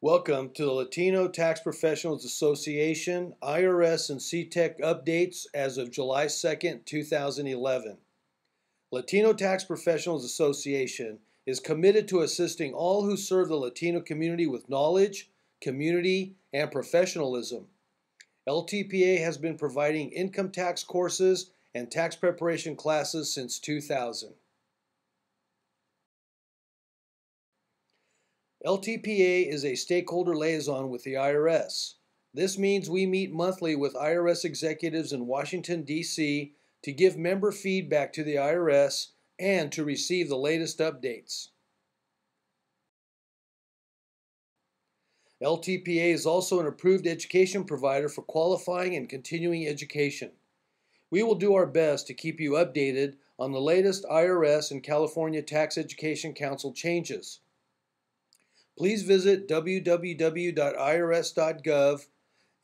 Welcome to the Latino Tax Professionals Association IRS and CTEC updates as of July 2nd, 2011. Latino Tax Professionals Association is committed to assisting all who serve the Latino community with knowledge, community, and professionalism. LTPA has been providing income tax courses and tax preparation classes since 2000. LTPA is a stakeholder liaison with the IRS. This means we meet monthly with IRS executives in Washington, D.C. to give member feedback to the IRS and to receive the latest updates. LTPA is also an approved education provider for qualifying and continuing education. We will do our best to keep you updated on the latest IRS and California Tax Education Council changes. Please visit www.irs.gov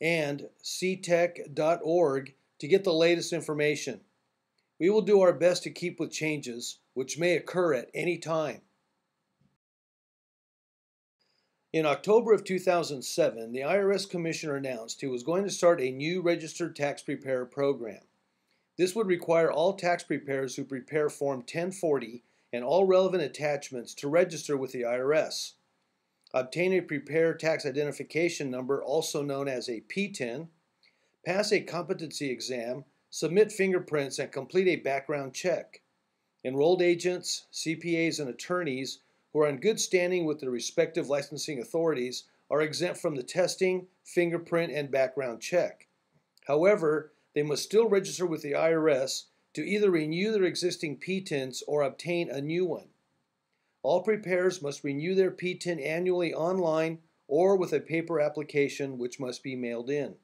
and ctec.org to get the latest information. We will do our best to keep with changes, which may occur at any time. In October of 2007, the IRS Commissioner announced he was going to start a new registered tax preparer program. This would require all tax preparers who prepare Form 1040 and all relevant attachments to register with the IRS. Obtain a Preparer Tax Identification Number, also known as a PTIN, pass a competency exam, submit fingerprints, and complete a background check. Enrolled agents, CPAs, and attorneys who are in good standing with their respective licensing authorities are exempt from the testing, fingerprint, and background check. However, they must still register with the IRS to either renew their existing PTINs or obtain a new one. All preparers must renew their PTIN annually online or with a paper application which must be mailed in.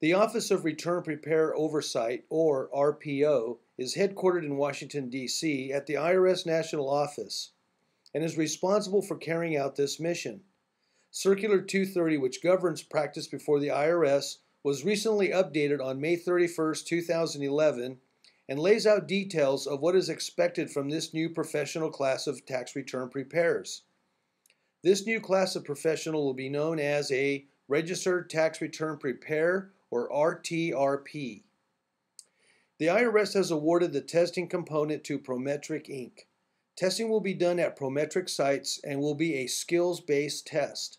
The Office of Return Preparer Oversight, or RPO, is headquartered in Washington, D.C. at the IRS National Office and is responsible for carrying out this mission. Circular 230, which governs practice before the IRS, was recently updated on May 31, 2011, and lays out details of what is expected from this new professional class of tax return preparers. This new class of professional will be known as a Registered Tax Return Preparer, or RTRP. The IRS has awarded the testing component to Prometric Inc. Testing will be done at Prometric sites and will be a skills-based test.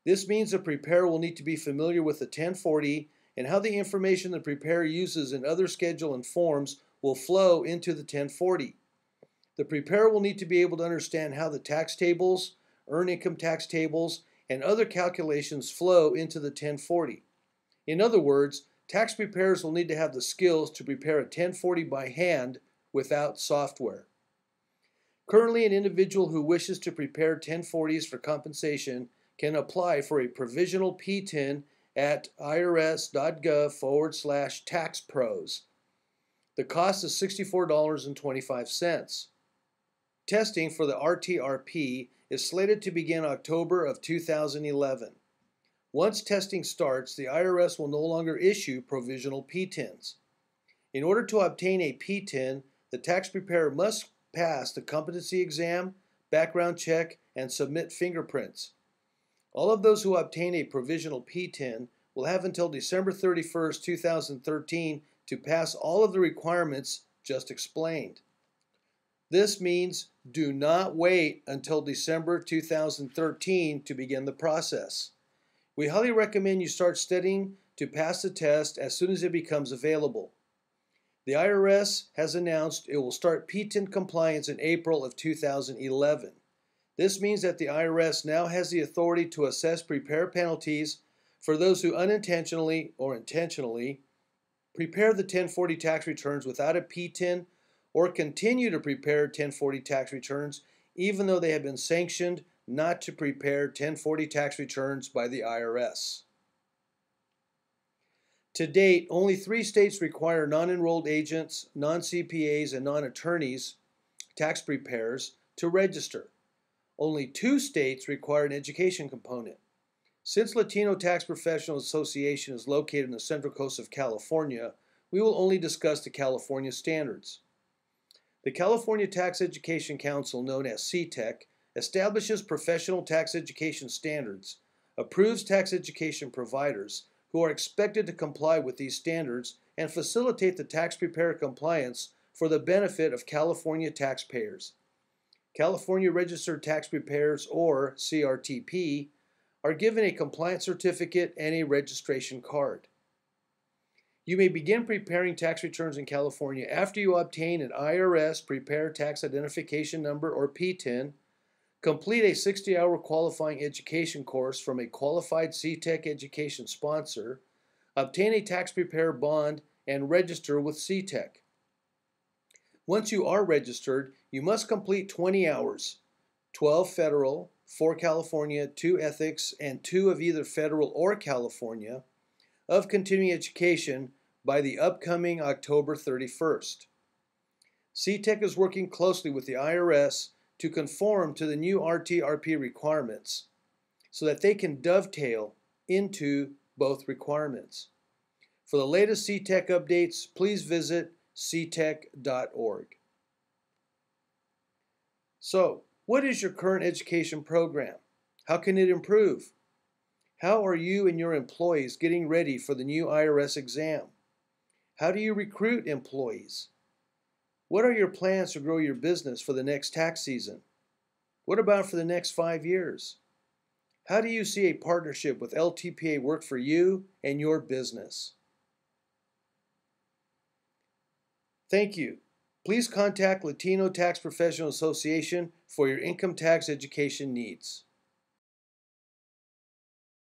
This means the preparer will need to be familiar with the 1040 and how the information the preparer uses in other schedule and forms will flow into the 1040. The preparer will need to be able to understand how the tax tables, earned income tax tables, and other calculations flow into the 1040. In other words, tax preparers will need to have the skills to prepare a 1040 by hand without software. Currently, an individual who wishes to prepare 1040s for compensation can apply for a provisional PTIN at irs.gov/taxpros. The cost is $64.25. Testing for the RTRP is slated to begin October of 2011. Once testing starts, the IRS will no longer issue provisional PTINs. In order to obtain a PTIN, the tax preparer must pass the competency exam, background check, and submit fingerprints. All of those who obtain a provisional PTIN will have until December 31, 2013 to pass all of the requirements just explained. This means do not wait until December 2013 to begin the process. We highly recommend you start studying to pass the test as soon as it becomes available. The IRS has announced it will start PTIN compliance in April of 2011. This means that the IRS now has the authority to assess preparer penalties for those who unintentionally or intentionally prepare the 1040 tax returns without a PTIN or continue to prepare 1040 tax returns even though they have been sanctioned not to prepare 1040 tax returns by the IRS. To date, only 3 states require non-enrolled agents, non-CPAs, and non-attorneys, tax preparers, to register. Only 2 states require an education component. Since Latino Tax Professionals Association is located in the Central Coast of California, we will only discuss the California standards. The California Tax Education Council, known as CTEC, establishes professional tax education standards, approves tax education providers who are expected to comply with these standards, and facilitate the tax preparer compliance for the benefit of California taxpayers. California Registered Tax Preparers, or CRTP, are given a compliance certificate and a registration card. You may begin preparing tax returns in California after you obtain an IRS Preparer Tax Identification Number, or PTIN, complete a 60-hour qualifying education course from a qualified CTEC education sponsor, obtain a tax preparer bond, and register with CTEC. Once you are registered, you must complete 20 hours, 12 federal, 4 California, 2 ethics, and 2 of either federal or California, of continuing education by the upcoming October 31st. CTEC is working closely with the IRS to conform to the new RTRP requirements so that they can dovetail into both requirements. For the latest CTEC updates, please visit ctec.org. So, what is your current education program? How can it improve? How are you and your employees getting ready for the new IRS exam? How do you recruit employees? What are your plans to grow your business for the next tax season? What about for the next 5 years? How do you see a partnership with LTPA work for you and your business? Thank you. Please contact Latino Tax Professional Association for your income tax education needs.